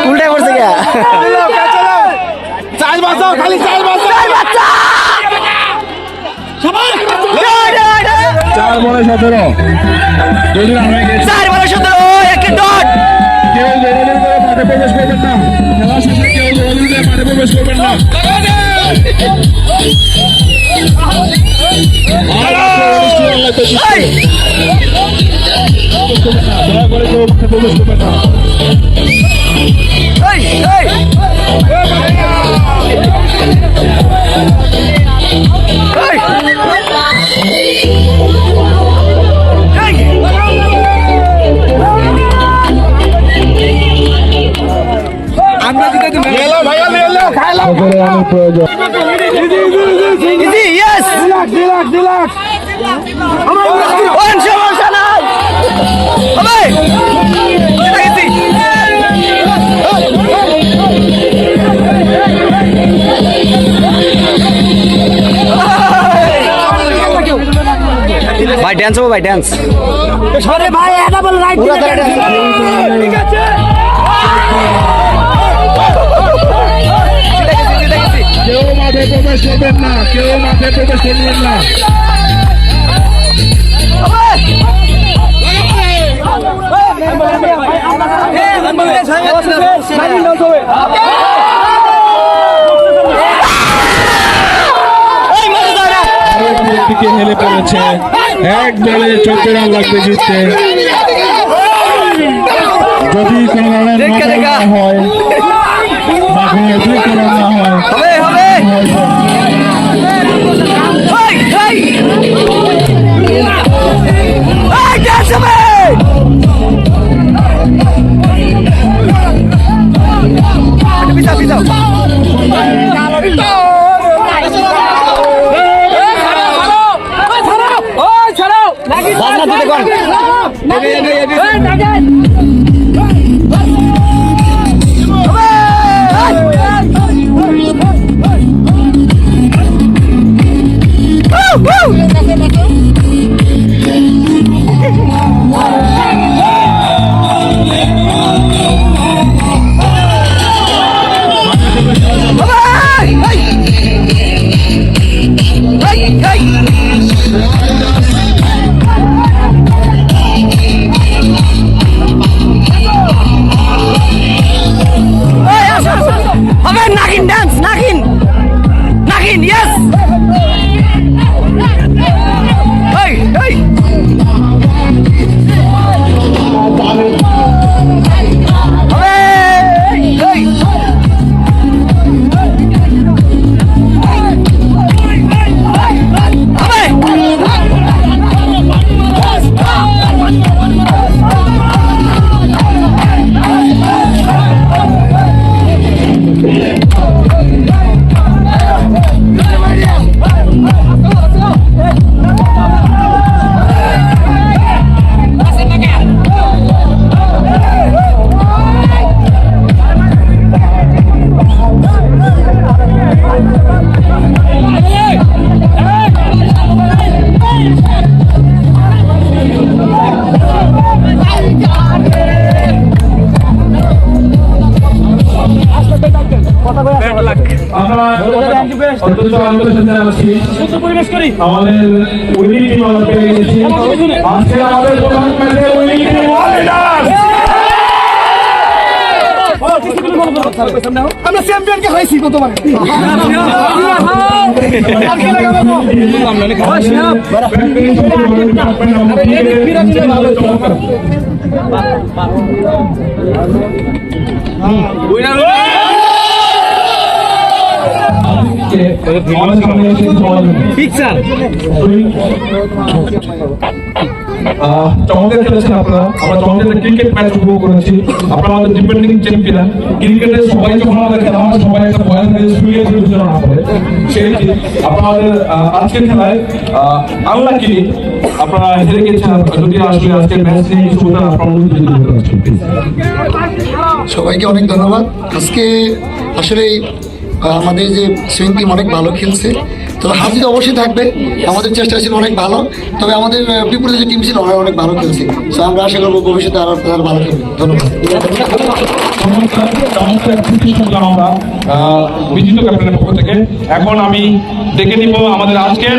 উল্টে পড়ছে কে চাল বাঁচাও খালি চাল বাঁচাও 4 বলে 17 যদি আমরা 4 বলে 17 একটা ডট কেউ দৌড়াদৌড়ি করে মাঠে প্রবেশ করবেন না খেলা শেষে কেউ দৌড়াদৌড়ি করে মাঠে প্রবেশ করবেন না দয়া করে কেউ মাঠে প্রবেশ করবেন না আমরা দিতে লেলো ভাইয়া লেলো খাইলাম অনেক প্রয়োজন ইজি ইয়েস রিল্যাক্স কোন সমস্যা নাই হবে ইজি ভাই ডান্স হবে ভাই ডান্স আরে ভাই এটা বল রাইট ঠিক আছে কেউ মাঠে প্রবেশ করবেন না হেলে পড়েছে 1 বলে 14 রান লাগবে জিততে যদি কোনো রানের না হয় বা কোনো অতিরিক্ত রান না হয় হবে ডান্স হবে পিছাও নাগিন ডান্স নাগিন ইয়েস আমাদের উইনিং টিম আমরা পেয়ে গেছি আজকে আমাদের প্রধান ম্যাচের উইনিং টিম আমরা চ্যাম্পিয়নকে হয়েছি কতবার পিকচার চমৎকার খেলেছেন আপনারা। আমরা চমৎকার ক্রিকেট ম্যাচ উপভোগ করেছি। আপনারা আমাদের ডিফেন্ডিং চ্যাম্পিয়ন। ক্রিকেটের সবাই যখন আমাদের খেলা হয় সবাই একটা বয়ান দিয়ে শুয়ে বিবেচনা না করে সেই আপনাদের আজকের খেলায় আনলাকি আপনারা হেরে গেছেন। যদি আসলে আজকের ম্যাচ নিয়ে কিছু বলেন আপনারা সবাইকে অনেক ধন্যবাদ। আজকে আসলে আমাদের যে সুইং টিম অনেক ভালো খেলছে, তবে হার জিত অবশ্যই থাকবে। আমাদের চেষ্টা ছিল অনেক ভালো, তবে আমাদের বিপরীতে যে টিম ছিল ওরা অনেক ভালো খেলছে। তো আমরা আশা করবো ভবিষ্যতে আরো ভালো খেলবে। ধন্যবাদ। চমৎকার একটি শুনলাম আমরা বিজিত ক্যাপ্টেনের পক্ষ থেকে। এখন আমি ডেকে নিব আমাদের আজকের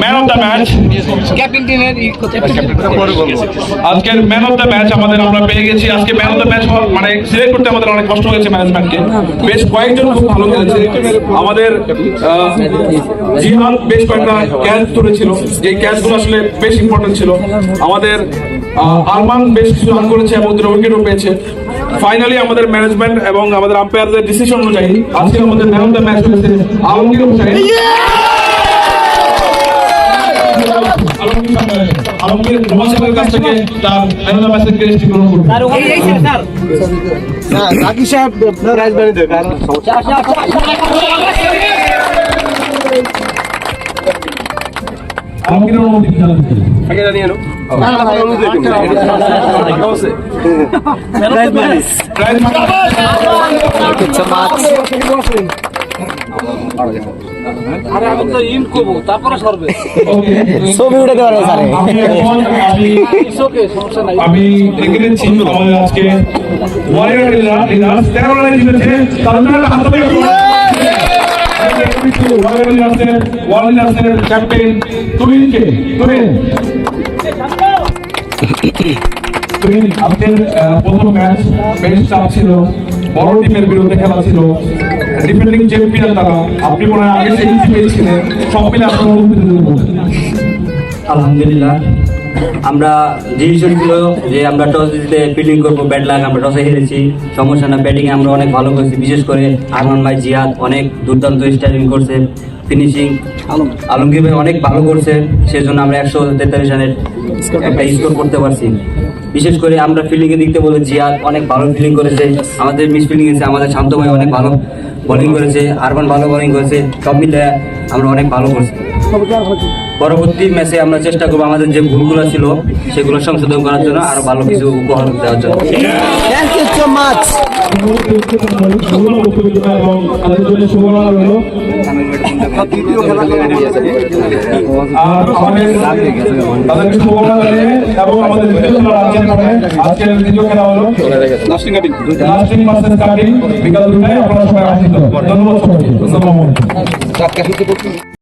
ম্যান অফ দ্য ম্যাচ। আজকের ম্যান অফ দ্য ম্যাচ আমাদের আমরা পেয়ে গেছি। আজকে ম্যান অফ দ্য ম্যাচ মানে সিলেক্ট করতে আমাদের অনেক কষ্ট হয়েছে ম্যানেজমেন্টকে। বেশ কয়েকজন খুব ভালো খেলেছে। আমাদের জিহাদ বেশ কয়েকটা ক্যাচ তুলেছিল, যে ক্যাচগুলো আসলে বেশ ইম্পর্টেন্ট ছিল। আমাদের আরমান বেশ কিছু রান করেছে এবং দুটো উইকেটও পেয়েছে। ফাইনালি আমাদের ম্যানেজমেন্ট এবং আমাদের আম্পায়ারদের ডিসিশন অনুযায়ী আজকে আমাদের ম্যান অফ দ্য ম্যাচ হয়েছে আলমগীর হোসেন। আলমগীর রোমান সাহেবের কাছ থেকে তার ম্যান অফ দ্য ম্যাচের ক্রেডিট গ্রহণ করুন। আলমগীরের অনুমতি খেলা দিতে ছবি উঠে দেওয়ার স্যার। আমি দেখে নিচ্ছি আমাদের আজকে ওয়ারিয়র লিডার্স 13 রানে জিতেছে। তাদের জন্য একটা হাততালি করুন। ওয়ারিয়র লিডার্সের ক্যাপ্টেন তুহিনকে। তুহিন, আপনাদের প্রথম ম্যাচ বেশ চাপ ছিল, বড় টিমের বিরুদ্ধে খেলা ছিল, ডিফেন্ডিং চ্যাম্পিয়ন তারা। আপনি মনে হয় আগে সেই পেয়েছিলেন, সব মিলে আপনার অনুভূতি বলুন। আলহামদুলিল্লাহ, আমরা ডিসিশন ছিল যে আমরা টস জিতে ফিল্ডিং করবো, ব্যাট লাগ আমরা টসে হেরেছি, সমস্যা না। ব্যাটিংয়ে আমরা অনেক ভালো করেছি, বিশেষ করে আরমান ভাই জিহাদ অনেক দুর্দান্ত স্টাইলিং করছে। ফিনিশিং আলমগীর ভাই অনেক ভালো করছে, সেজন্য আমরা 143 রানের একটা স্কোর করতে পারছি। বিশেষ করে আমরা ফিল্ডিংয়ের দিক থেকে বলে জিহাদ অনেক ভালো ফিল্ডিং করেছে, আমাদের মিস ফিল্ডিং এসে আমাদের শান্ত ভাই অনেক ভালো বোলিং করেছে, আরমান ভালো বোলিং করেছে। সব মিলে আমরা অনেক ভালো করছি। পরবর্তী ম্যাচে আমরা চেষ্টা করবো আমাদের যে ভুলগুলো ছিল সেগুলো সংশোধন করার জন্য, আরো ভালো কিছু উপহার দেওয়ার জন্য। Thank you so much. আজকের দ্বিতীয় খেলা হলো লাস্টিং মাসের স্টার্টিং বিকাল 2টায়। আপনারা সবাই আসিত। ধন্যবাদ সবাইকে।